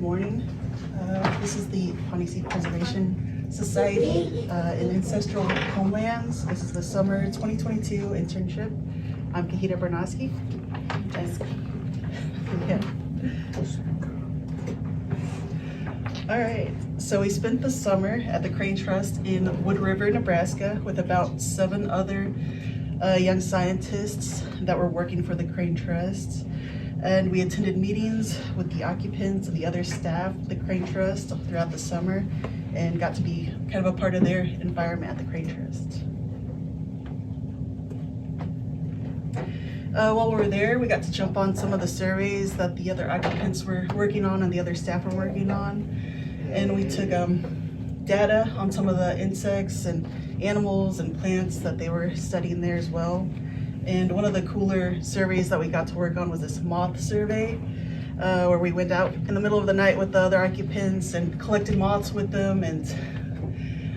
morning. This is the Pawnee Seed Preservation Society in Ancestral Homelands. This is the summer 2022 internship. I'm Kahheetah Barnoskie. Yeah. All right, so we spent the summer at the Crane Trust in Wood River, Nebraska with about 7 other young scientists that were working for the Crane Trust. And we attended meetings with the occupants and the other staff of the Crane Trust throughout the summer and got to be kind of a part of their environment at the Crane Trust. While we were there, we got to jump on some of the surveys that the other occupants were working on and the other staff were working on. And we took data on some of the insects and animals and plants that they were studying there as well. And one of the cooler surveys that we got to work on was this moth survey, where we went out in the middle of the night with the other occupants and collected moths with them and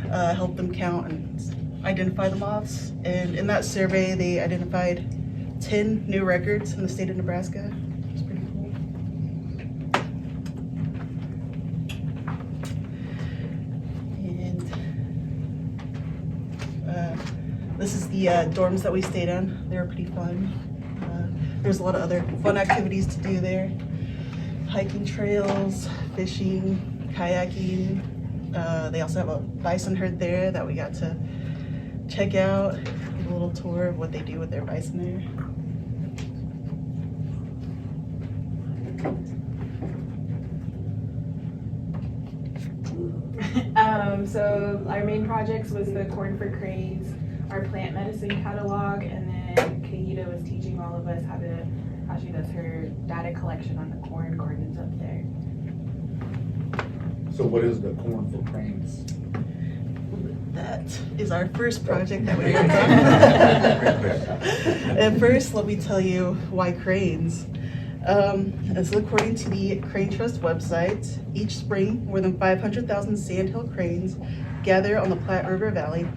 helped them count and identify the moths. And in that survey, they identified 10 new records in the state of Nebraska. It was pretty cool. And this is the dorms that we stayed in. They were pretty fun. There's a lot of other fun activities to do there. Hiking trails, fishing, kayaking. They also have a bison herd there that we got to check out, get a little tour of what they do with their bison there. So our main projects was the Corn for Cranes, our plant medicine catalog, and then Kahheetah was teaching all of us how she does her data collection on the corn gardens up there. So what is the Corn for Cranes? That is our first project that we worked on. And first, let me tell you why cranes. So according to the Crane Trust website, each spring, more than 500,000 sandhill cranes gather on the Platte River Valley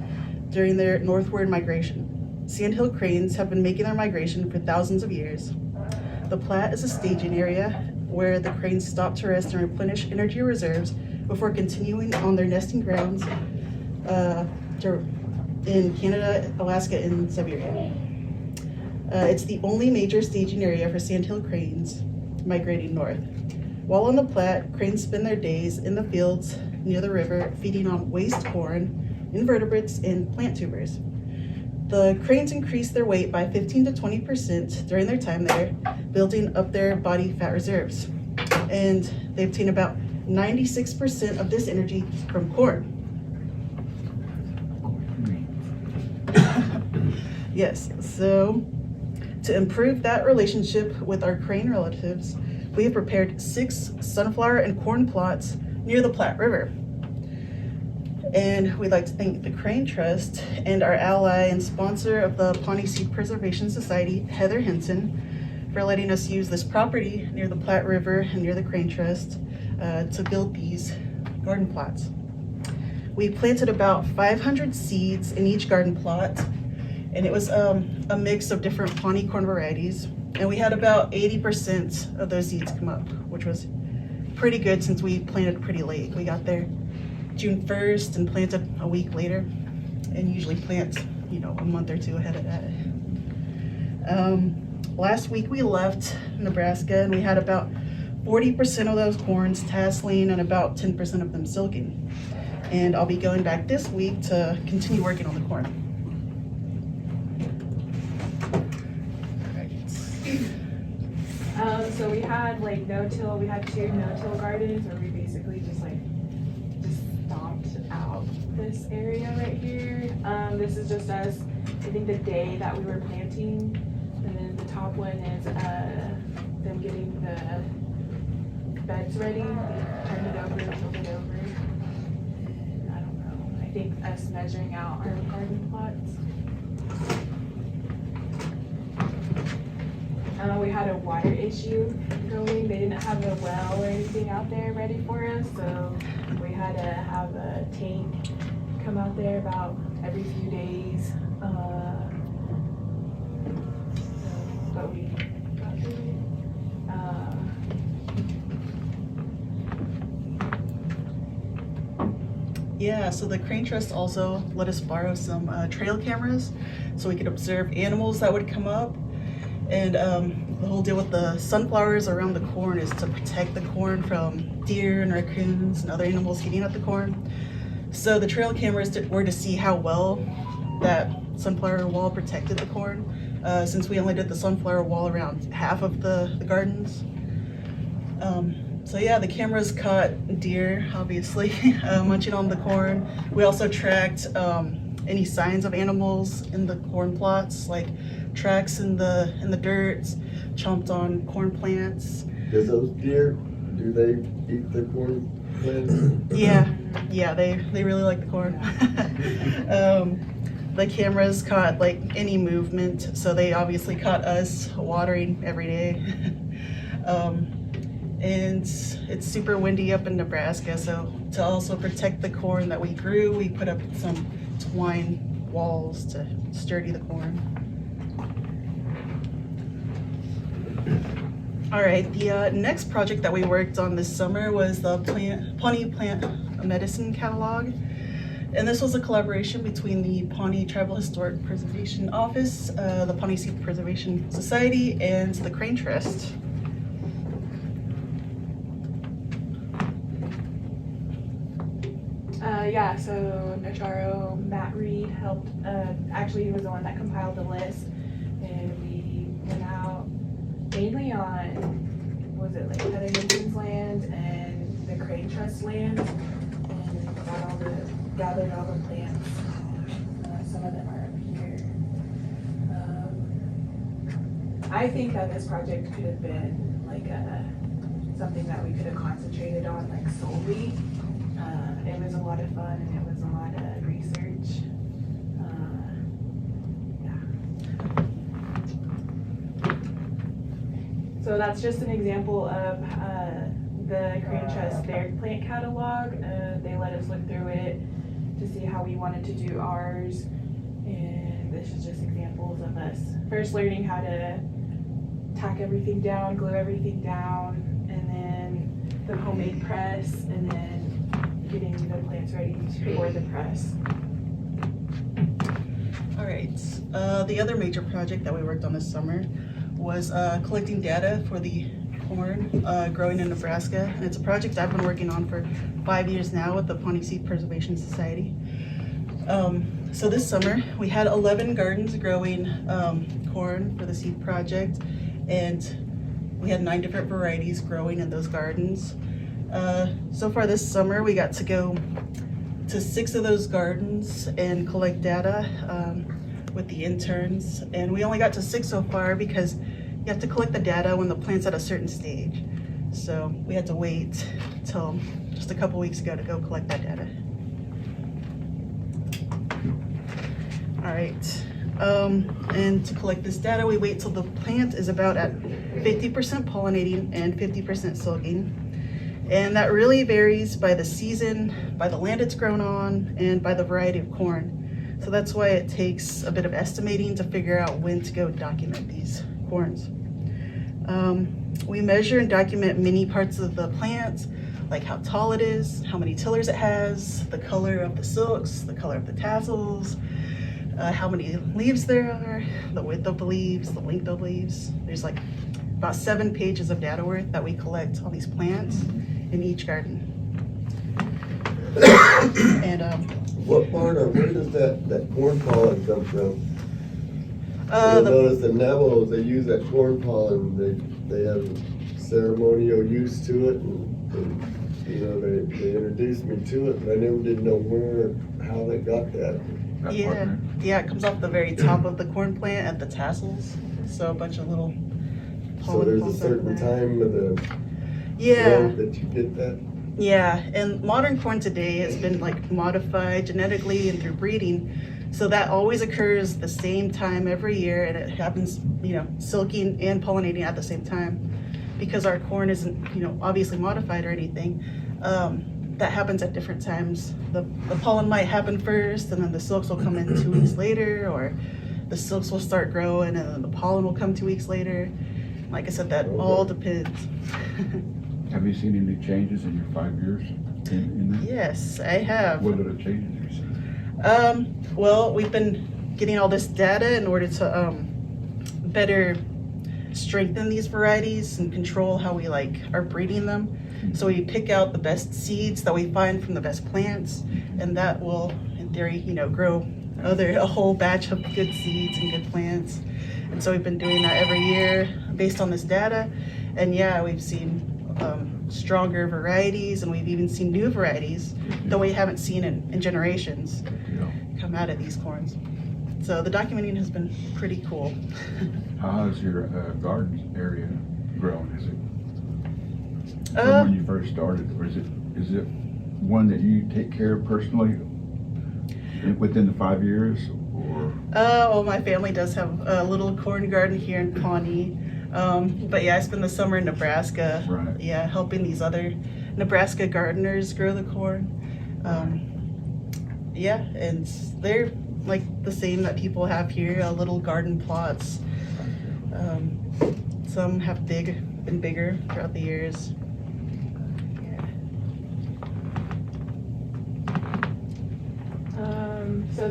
during their northward migration. Sandhill cranes have been making their migration for thousands of years. The Platte is a staging area where the cranes stop to rest and replenish energy reserves before continuing on their nesting grounds in Canada, Alaska, and Siberia. It's the only major staging area for sandhill cranes migrating north. While on the Platte, cranes spend their days in the fields near the river feeding on waste corn, invertebrates, and plant tubers. The cranes increase their weight by 15 to 20% during their time there, building up their body fat reserves. And they obtain about 96% of this energy from corn. Yes, so to improve that relationship with our crane relatives, we have prepared 6 sunflower and corn plots near the Platte River. And we'd like to thank the Crane Trust and our ally and sponsor of the Pawnee Seed Preservation Society, Heather Henson, for letting us use this property near the Platte River and near the Crane Trust to build these garden plots. We planted about 500 seeds in each garden plot, and it was a mix of different Pawnee corn varieties. And we had about 80% of those seeds come up, which was pretty good since we planted pretty late. We got there June 1st and planted a week later, and usually plant, a month or 2 ahead of that. Last week we left Nebraska and we had about 40% of those corns tasseling and about 10% of them silking. And I'll be going back this week to continue working on the corn. So we had no-till, we had 2 no-till gardens where we basically just stomped out this area right here. This is just us, I think the day that we were planting, and then the top one is them getting the beds ready. We turned it over, tilt it over. And I don't know, I think us measuring out our garden plots. We had a water issue going. They didn't have a well or anything out there ready for us, so we had to have a tank come out there about every few days. But we got through it. Yeah, so the Crane Trust also let us borrow some trail cameras so we could observe animals that would come up. And the whole deal with the sunflowers around the corn is to protect the corn from deer and raccoons and other animals eating at the corn. So the trail cameras were to see how well that sunflower wall protected the corn, since we only did the sunflower wall around half of the gardens. So yeah, the cameras caught deer, obviously, munching on the corn. We also tracked any signs of animals in the corn plots, like tracks in the dirt, chomped on corn plants. Does those deer, do they eat the corn plants? Yeah, they really like the corn. The cameras caught like any movement, so they obviously caught us watering every day. And it's super windy up in Nebraska, so to also protect the corn that we grew, we put up some twine walls to sturdy the corn. All right, the next project that we worked on this summer was the Pawnee Plant Medicine Catalog. And this was a collaboration between the Pawnee Tribal Historic Preservation Office, the Pawnee Seed Preservation Society, and the Crane Trust. Yeah, so Nacharo, Matt Reed helped, actually he was the one that compiled the list, and we went out mainly on, was it like Heather Hinson's land and the Crane Trust land, and gathered all the plants. Some of them are up here. I think that this project could have been like something that we could have concentrated on like solely. It was a lot of fun and it was a lot of research. Yeah. So that's just an example of the Crane Trust, their plant catalog. They let us look through it to see how we wanted to do ours. And this is just examples of us first learning how to tack everything down, glue everything down, and then the homemade press, and then getting the plants ready for the press. All right, the other major project that we worked on this summer was collecting data for the corn growing in Nebraska. And it's a project I've been working on for 5 years now with the Pawnee Seed Preservation Society. So this summer, we had 11 gardens growing corn for the seed project, and we had 9 different varieties growing in those gardens. So far this summer, we got to go to 6 of those gardens and collect data with the interns. And we only got to 6 so far because you have to collect the data when the plant's at a certain stage. So we had to wait till just a couple weeks ago to go collect that data. All right, and to collect this data, we wait till the plant is about at 50% pollinating and 50% silking. And that really varies by the season, by the land it's grown on, and by the variety of corn. So that's why it takes a bit of estimating to figure out when to go document these corns. We measure and document many parts of the plant, like how tall it is, how many tillers it has, the color of the silks, the color of the tassels, how many leaves there are, the width of the leaves, the length of leaves. There's like about 7 pages of data worth that we collect on these plants in each garden. And What part of, where does that corn pollen come from? I the noticed the Navajos, they use that corn pollen, they have ceremonial use to it, and you know, they introduced me to it, but I never did know how they got that. yeah, it comes off the very top of the corn plant at the tassels. So a bunch of little So pollen there's a falls out certain there. time of the Yeah. growth that you get that? Yeah, and modern corn today has been like modified genetically and through breeding. So that always occurs the same time every year, and it happens, you know, silking and pollinating at the same time. Because our corn isn't, you know, obviously modified or anything, that happens at different times. The pollen might happen first, and then the silks will come in 2 weeks later, or the silks will start growing, and then the pollen will come 2 weeks later. Like I said, that all depends. Have you seen any changes in your 5 years in that? Yes, I have. What are the changes you've seen? Well, we've been getting all this data in order to better strengthen these varieties and control how we are breeding them. So we pick out the best seeds that we find from the best plants, and that will, in theory, grow a whole batch of good seeds and good plants. And so we've been doing that every year based on this data. And yeah, we've seen stronger varieties, and we've even seen new varieties that we haven't seen in generations come out of these corns. So the documenting has been pretty cool. How has your garden area grown? Is it from when you first started, or is it one that you take care of personally within the 5 years, or? Well, my family does have a little corn garden here in Pawnee. But yeah, I spend the summer in Nebraska. Right. Yeah, helping these other Nebraska gardeners grow the corn. Yeah, and they're like the same that people have here, little garden plots. Some have been bigger throughout the years. So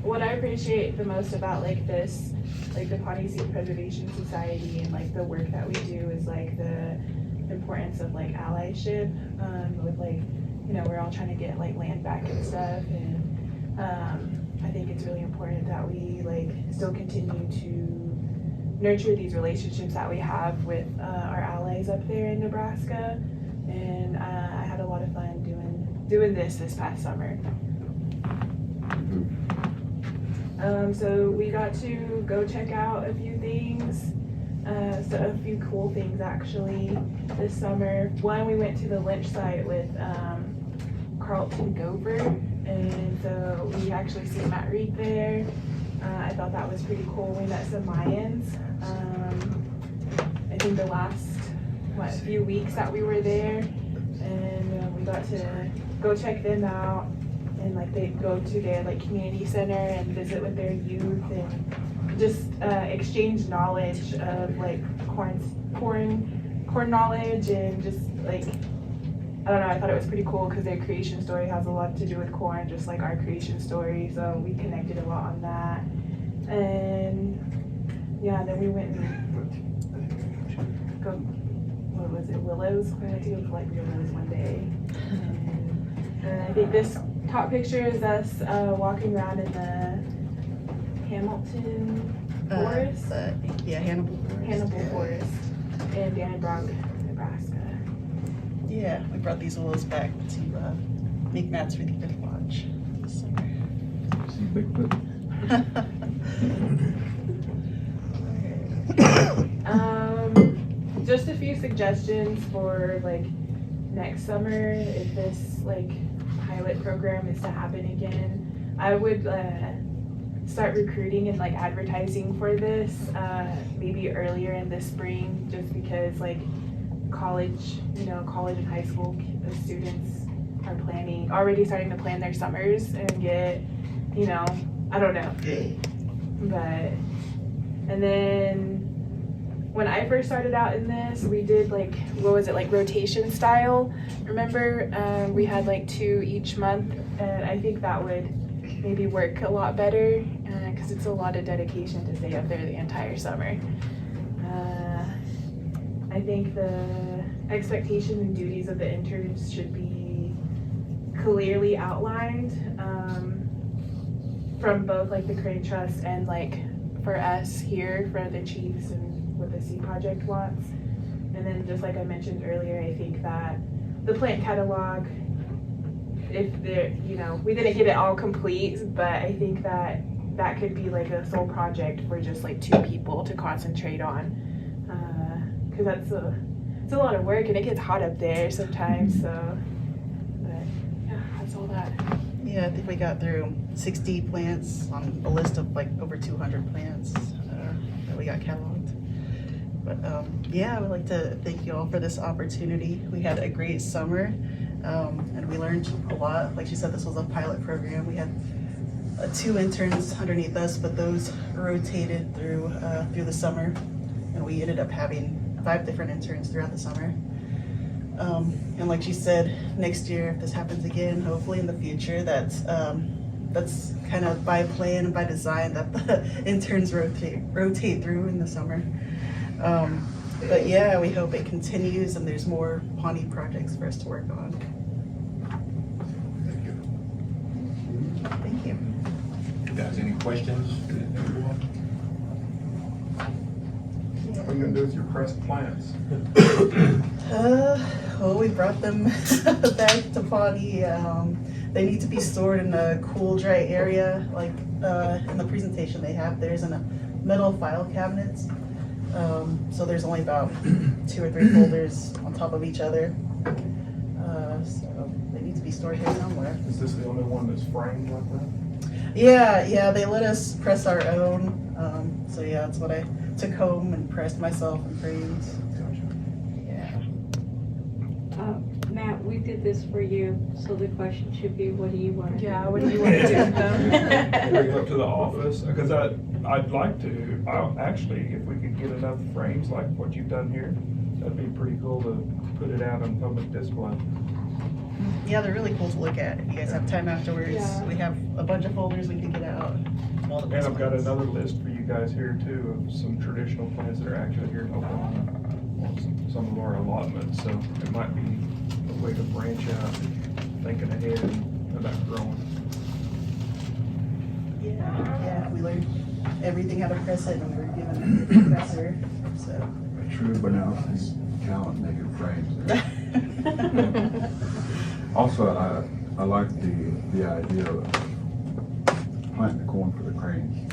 what I appreciate the most about this, the Pawnee Seed Preservation Society and the work that we do is the importance of allyship, with we're all trying to get land back and stuff, and I think it's really important that we still continue to nurture these relationships that we have with our allies up there in Nebraska, and I had a lot of fun doing this past summer. So we got to go check out a few things, a few cool things actually this summer. One, we went to the lynch site with Carlton Gover, and so we actually see Matt Reed there. I thought that was pretty cool. We met some Mayans. I think the last few weeks that we were there, and we got to go check them out. And they go to their community center and visit with their youth and just exchange knowledge of corn knowledge, and just I don't know, I thought it was pretty cool because their creation story has a lot to do with corn, just like our creation story. So we connected a lot on that. And yeah, then we went and what was it, Willows? We went to go collect Willows one day. And I think this top picture is us walking around in the Hamilton Forest. Hannibal Forest. In Dannenbrock, Nebraska. Yeah, we brought these willows back to make mats for the Fifth Lodge this summer. See Bigfoot? Just a few suggestions for next summer if this pilot program is to happen again. I would start recruiting and advertising for this maybe earlier in the spring, just because college and high school students are already starting to plan their summers and get I don't know, but and then when I first started out in this, we did rotation style. Remember, we had 2 each month, and I think that would maybe work a lot better because it's a lot of dedication to stay up there the entire summer. I think the expectations and duties of the interns should be clearly outlined from both the Crane Trust and for us here, for the chiefs and what the Seed Project wants. And then just like I mentioned earlier, I think that the plant catalog, if there, we didn't get it all complete, but I think that could be a sole project for just 2 people to concentrate on, because it's a lot of work and it gets hot up there sometimes. So, but yeah, that's all that. Yeah, I think we got through 60 plants on a list of over 200 plants that we got cataloged. But yeah, I would like to thank you all for this opportunity. We had a great summer, and we learned a lot. Like she said, this was a pilot program. We had 2 interns underneath us, but those rotated through the summer, and we ended up having 5 different interns throughout the summer. And like she said, next year, if this happens again, hopefully in the future, that's kind of by plan and by design that the interns rotate through in the summer. But yeah, we hope it continues and there's more Pawnee projects for us to work on. Thank you. Thank you. Guys, any questions? What are you gonna do with your pressed plants? Well, we brought them back to Pawnee. They need to be stored in a cool, dry area, like in the presentation they have. There's in a metal file cabinets. So there's only about 2 or 3 folders on top of each other. So they need to be stored here somewhere. Is this the only one that's framed like that? Yeah, they let us press our own. So yeah, that's what I took home and pressed myself and framed. Yeah. Matt, we did this for you, so the question should be, what do you want to do? Yeah, what do you want to do with them? Bring it up to the office, because I'd like to, actually, if we could get enough frames like what you've done here, that'd be pretty cool to put it out on public display. Yeah, they're really cool to look at. If you guys have time afterwards, Yeah. we have a bunch of folders we can get out. All the And best I've got ones. another list for you guys here too, of some traditional plants that are actually here in Oklahoma. On some of our allotments, so it might be a way to branch out, thinking ahead and about growing. Yeah, we learned everything how to press it when we were given a professor, so. A true Barnoskie talent making frames. Also, I like the idea of planting the corn for the cranes.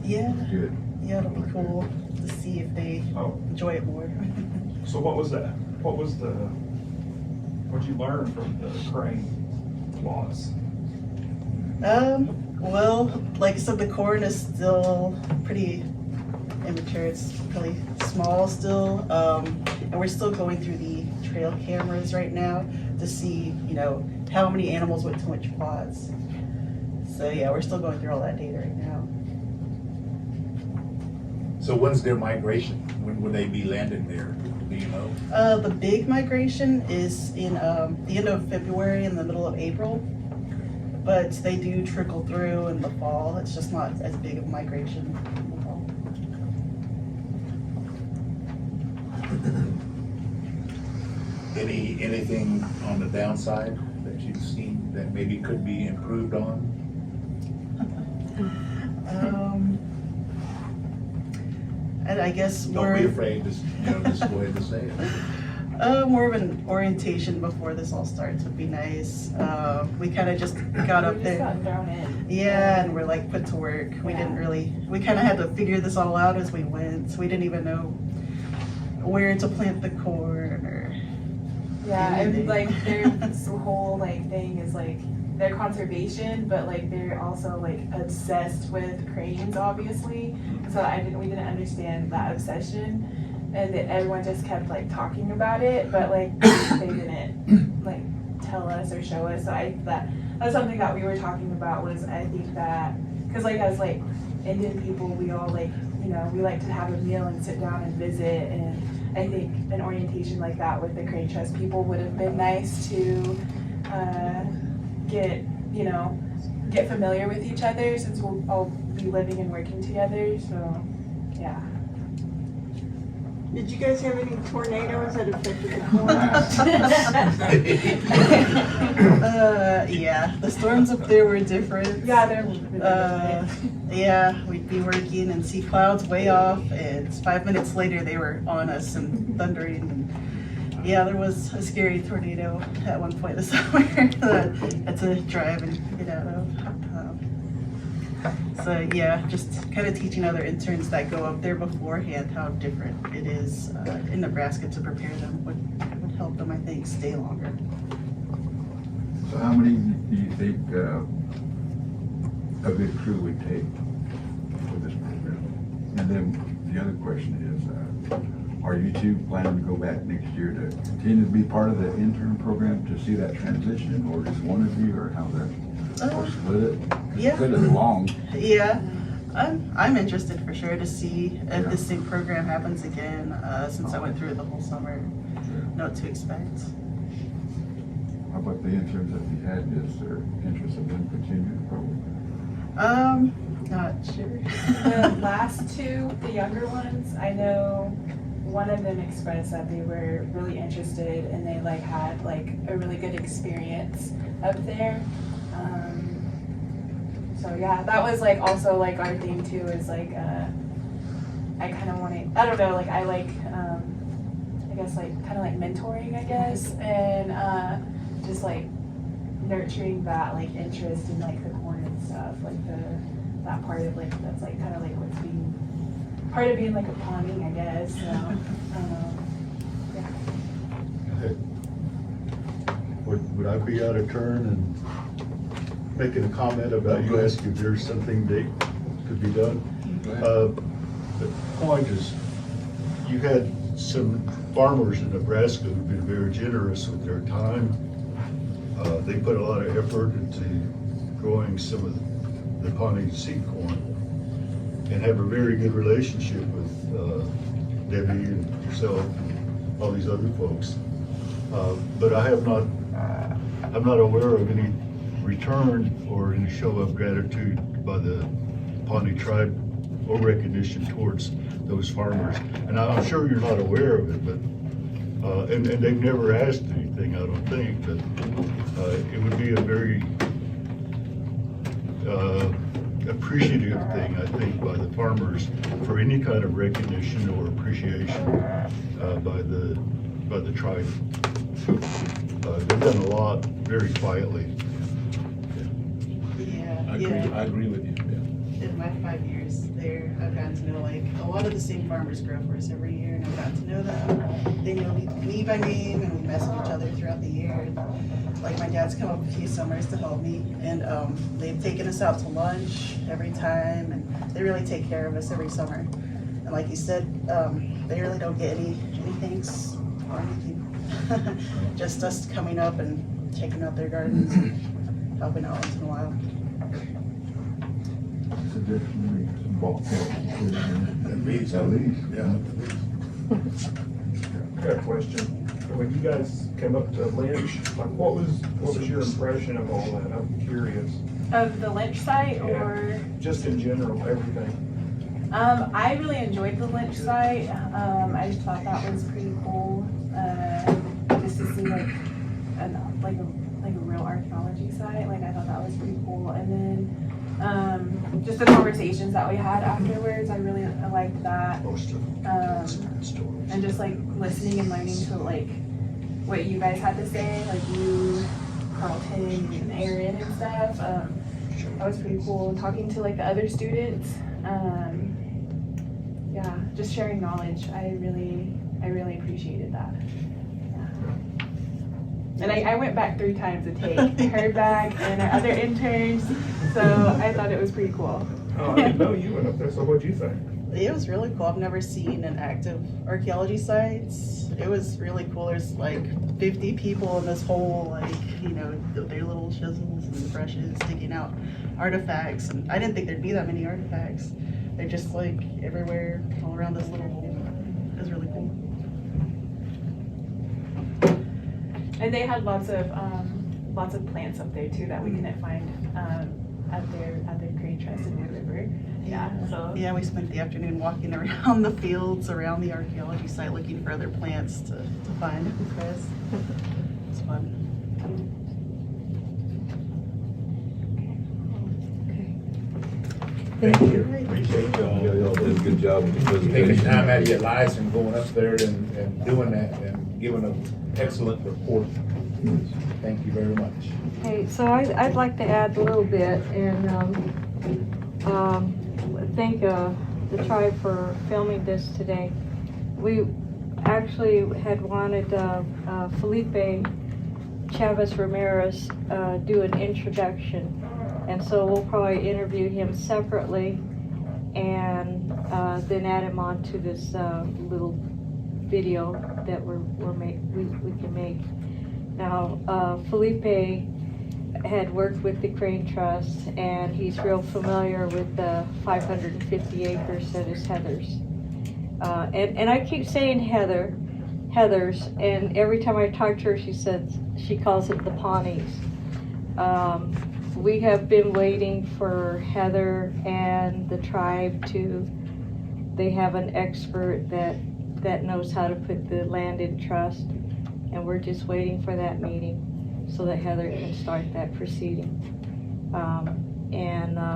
Yeah, Good. yeah, it'll be cool to see if they Oh, enjoy it more. so what was that? What'd you learn from the crane plots? Well, like I said, the corn is still pretty immature. It's really small still. And we're still going through the trail cameras right now to see, how many animals went to which plots. So yeah, we're still going through all that data right now. So when's their migration? When will they be landing there? Do you know? The big migration is in the end of February and the middle of April. But they do trickle through in the fall. It's just not as big of a migration in the fall. Anything on the downside that you've seen that maybe could be improved on? And I guess Don't be afraid to, just go ahead and say it. more of an orientation before this all starts would be nice. We kind of just got up We just there. got thrown in. Yeah, and we're like put to work. We Yeah. we kind of had to figure this all out as we went. So we didn't even know where to plant the corn or. Yeah, and anything. like their whole thing is they're conservation, but they're also obsessed with cranes, obviously. So we didn't understand that obsession, and that everyone just kept talking about it, but they didn't tell us or show us. So that's something that we were talking about. Was I think that because as Indian people, we all we like to have a meal and sit down and visit, and I think an orientation like that with the Crane Trust people would have been nice to get familiar with each other, since we'll all be living and working together. So yeah. Did you guys have any tornadoes that affected the corn? Yeah, the storms up there were different. Yeah, they're really Yeah, we'd be working and see clouds way off, and 5 minutes later they were on us and thundering. And yeah, there was a scary tornado at one point this summer that I had to drive and get out of. So yeah, just kind of teaching other interns that go up there beforehand how different it is in Nebraska to prepare them would help them, I think, stay longer. So how many do you think a good crew would take for this program? And then the other question is, are you two planning to go back next year to continue to be part of the intern program to see that transition, or just one of you, or how that, or split it? Yeah. Split it long. Yeah, I'm interested for sure to see if Yeah. this same program happens again, since I went through it the whole summer. know what to expect. How about the interns that you had? Is there interest in them continuing the program? Not sure. The last two, the younger ones, I know one of them expressed that they were really interested and they like had like a really good experience up there. So yeah, that was like also like our thing too is like I kind of want to, I don't know, like I like I guess like kind of like mentoring, I guess, and just like nurturing that like interest in like the corn and stuff, like that part of like that's like kind of like what's being part of being like a Pawnee, I guess. So yeah. Would I be out of turn and making a comment about you asking if there's something that could be done? The point is, you had some farmers in Nebraska who've been very generous with their time. They put a lot of effort into growing some of the Pawnee seed corn and have a very good relationship with Debbie and yourself and all these other folks. But I'm not aware of any return or any show of gratitude by the Pawnee tribe or recognition towards those farmers. And I'm sure you're not aware of it, but and they've never asked anything, I don't think, but it would be a very appreciative thing, I think, by the farmers for any kind of recognition or appreciation by the tribe. They've done a lot very quietly. Yeah. I agree with you, yeah. In my 5 years there, I've gotten to know like a lot of the same farmers grow for us every year, and I've gotten to know them. They know me by name, and we message each other throughout the year. Like my dad's come up a few summers to help me, and they've taken us out to lunch every time, and they really take care of us every summer. And like you said, they really don't get any thanks or anything. Just us coming up and checking out their gardens and helping out once in a while. Additionally, some bulkheads. At least, yeah. I got a question. When you guys came up to Lynch, like what was your impression of all that? I'm curious. Of the Lynch site Yeah. or Just in general, everything. I really enjoyed the Lynch site. I just thought that was pretty cool. Just to see like a real archaeology site. Like I thought that was pretty cool. And then just the conversations that we had afterwards, I really liked that. And just like listening and learning to like what you guys had to say, like you, Carlton, and Aaron and stuff. That was pretty cool. And talking to like the other students. Yeah, just sharing knowledge. I really appreciated that. Yeah. And I went back 3 times to take her back and our other interns, so I thought it was pretty cool. Oh, I didn't know you went up there, so what'd you think? It was really cool. I've never seen an active archaeology sites. It was really cool. There's like 50 people in this whole, like, you know, their little chisels and brushes digging out artifacts. And I didn't think there'd be that many artifacts. They're just like everywhere, all around this little hole. It was really cool. And they had lots of plants up there too that we couldn't find at their grain trust in the river. Yeah. So Yeah, we spent the afternoon walking around the fields around the archaeology site looking for other plants to find and press. It's fun. Thank you. Appreciate Y'all did a good job with the presentation. Taking time out of your lives and going up there and doing that and giving an excellent report. Thank you very much. Okay, so I'd like to add a little bit and thank the tribe for filming this today. We actually had wanted Felipe Chavez Ramirez do an introduction, and so we'll probably interview him separately and then add him on to this little video that we can make. Now, Felipe had worked with the Crane Trust, and he's real familiar with the 550 acres that is Heather's. And I keep saying Heather. Heather's, and every time I talk to her, she says she calls it the Pawnees. We have been waiting for Heather and the tribe they have an expert that knows how to put the land in trust, and we're just waiting for that meeting so that Heather can start that proceeding.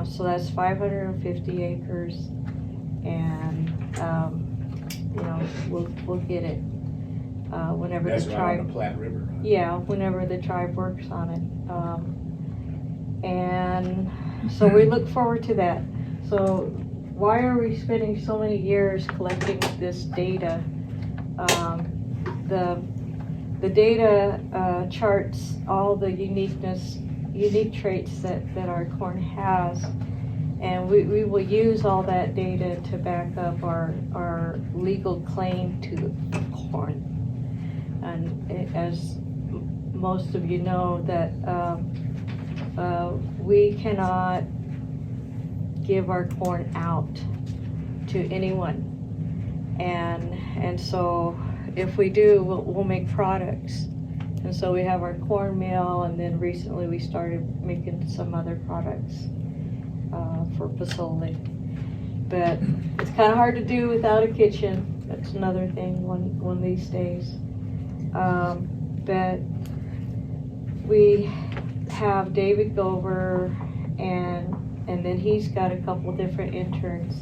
So that's 550 acres, and we'll get it whenever That's the right tribe. on the Platte River. Right? Yeah, whenever the tribe works on it. And so we look forward to that. So why are we spending so many years collecting this data? The data charts all the unique traits that our corn has, and we will use all that data to back up our legal claim to the corn. And as most of you know, that we cannot give our corn out to anyone, and so if we do, we'll make products. And so we have our corn meal, and then recently we started making some other products for pozole. But it's kind of hard to do without a kitchen. That's another thing one of these days. But we have David Gover, and then he's got a couple different interns.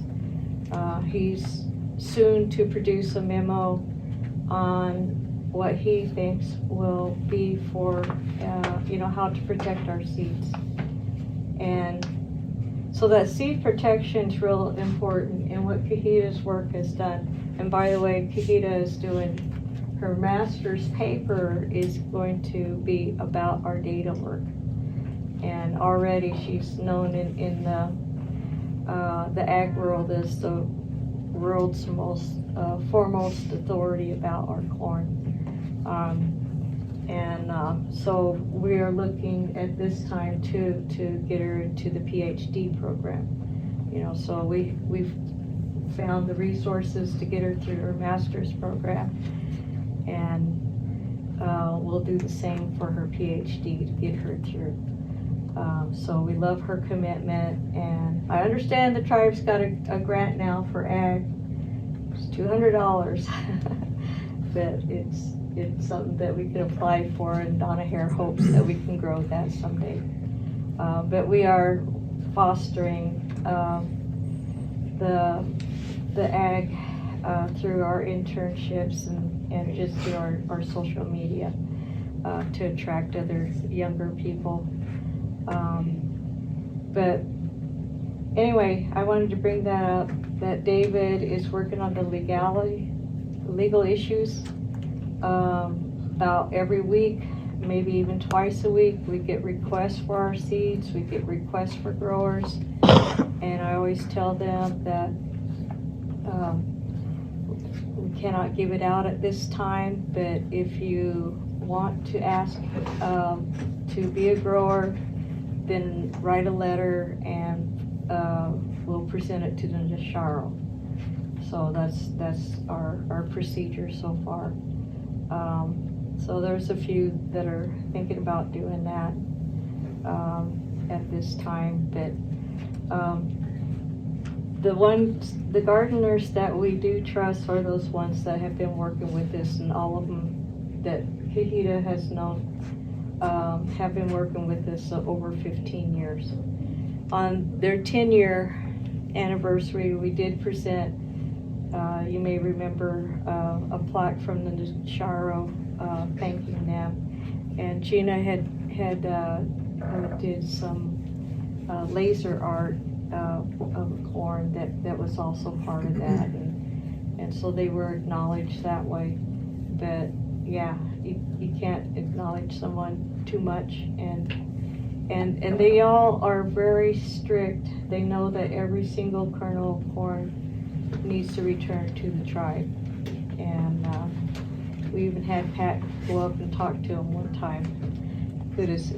He's soon to produce a memo on what he thinks will be for, how to protect our seeds. And so that seed protection is real important in what Kahheetah's work has done. And by the way, Kahheetah is doing her master's paper is going to be about our data work. And already she's known in the ag world as the world's most foremost authority about our corn. So we are looking at this time to get her into the PhD program. So we've found the resources to get her through her master's program, and we'll do the same for her PhD to get her through. So we love her commitment, and I understand the tribe's got a grant now for ag. It's $200, but it's something that we can apply for, and Donna Hare hopes that we can grow that someday. But we are fostering the ag through our internships and just through our social media to attract other younger people. But anyway, I wanted to bring that up, that David is working on the legal issues. About every week, maybe even twice a week, we get requests for our seeds, we get requests for growers, and I always tell them that we cannot give it out at this time, but if you want to ask to be a grower, then write a letter and we'll present it to the Nasharo. So that's our procedure so far. So there's a few that are thinking about doing that at this time, but the gardeners that we do trust are those ones that have been working with us, and all of them that Kahheetah has known have been working with us over 15 years. On their 10-year anniversary, we did present, you may remember, a plaque from the Nasharo thanking them. And Gina had did some laser art of a corn that was also part of that. And so they were acknowledged that way. But yeah, you can't acknowledge someone too much, and they all are very strict. They know that every single kernel of corn needs to return to the tribe. And we even had Pat go up and talk to him one time, put his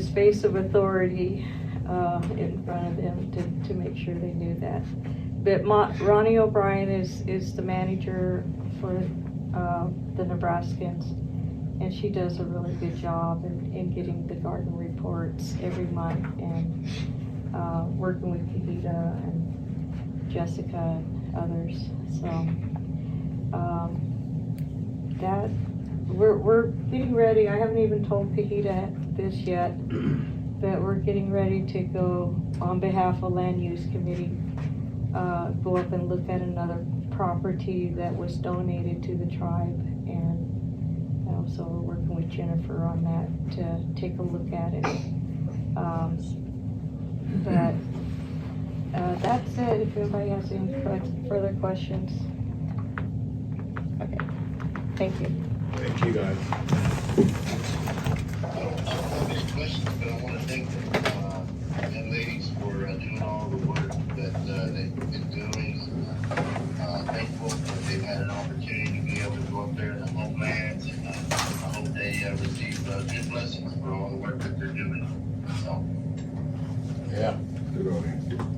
space of authority in front of them to make sure they knew that. but Ronnie O'Brien is the manager for the Nebraskans, and she does a really good job in getting the garden reports every month, and working with Kahheetah and Jessica and others. So that we're getting ready. I haven't even told Kahheetah this yet, but we're getting ready to go on behalf of Land Use Committee, go up and look at another property that was donated to the tribe, and so we're working with Jennifer on that to take a look at it. But that's it. If anybody has any further questions. Okay, thank you. Thank you, guys. I don't have any questions, but I want to thank the young ladies for doing all the work that they've been doing. Thankful that they've had an opportunity to be able to go up there in the Homelands, and I hope they receive good blessings for all the work that they're doing. So. Yeah. Good on you.